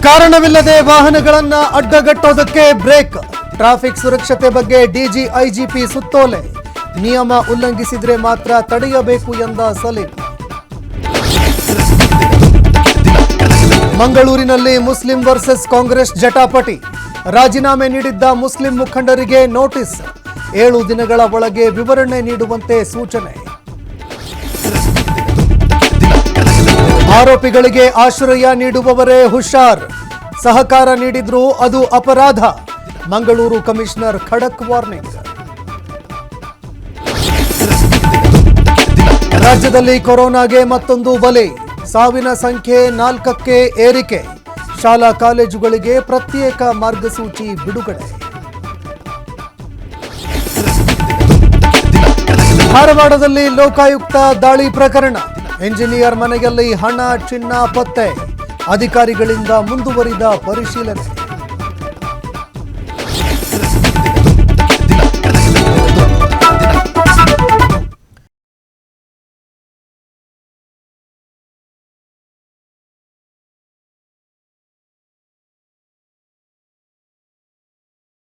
ಕಾರಣವಿಲ್ಲದೆ ವಾಹನಗಳನ್ನು ಅಡ್ಡಗಟ್ಟೋದಕ್ಕೆ break. Traffic ಸುರಕ್ಷತೆ ಬಗ್ಗೆ ಡಿಜಿ ಐಜಿಪಿ ಸುತ್ತೋಲೆ. ನಿಯಮ ಉಲ್ಲಂಘಿಸಿದರೆ ಮಾತ್ರ ತಡೆಯಬೇಕು ಎಂದ ಸಲೀಂ. ಮಂಗಳೂರಿನಲ್ಲಿ ಮುಸ್ಲಿಂ ವರ್ಸಸ್ ಕಾಂಗ್ರೆಸ್ ಜಟಾಪಟಿ. ರಾಜೀನಾಮೆ ನೀಡಿದ್ದ ಮುಸ್ಲಿಂ ಮುಖಂಡರಿಗೆ ನೋಟಿಸ್. 7 ದಿನಗಳ ಒಳಗೆ ವಿವರಣೆ ನೀಡುವಂತೆ ಸೂಚನೆ. ಆರೋಪಿಗಳಿಗೆ ಆಶ್ರಯ ನೀಡುವವರೇ ಹುಷಾರ್. ಸಹಕಾರ ನೀಡಿದ್ರೂ ಅದು ಅಪರಾಧ. ಮಂಗಳೂರು ಕಮಿಷನರ್ ಖಡಕ್ ವಾರ್ನಿಂಗ್. ರಾಜ್ಯದಲ್ಲಿ ಕೊರೋನಾಗೆ ಮತ್ತೊಂದು ಬಲಿ. ಸಾವಿನ ಸಂಖ್ಯೆ 4ಕ್ಕೆ ಏರಿಕೆ. ಶಾಲಾ ಕಾಲೇಜುಗಳಿಗೆ ಪ್ರತ್ಯೇಕ ಮಾರ್ಗಸೂಚಿ ಬಿಡುಗಡೆ. ಧಾರವಾಡದಲ್ಲಿ ಲೋಕಾಯುಕ್ತ ದಾಳಿ ಪ್ರಕರಣ. ಎಂಜಿನಿಯರ್ ಮನೆಯಲ್ಲಿ ಹಣ ಚಿನ್ನ ಪತ್ತೆ. ಅಧಿಕಾರಿಗಳಿಂದ ಮುಂದುವರಿದ ಪರಿಶೀಲನೆ.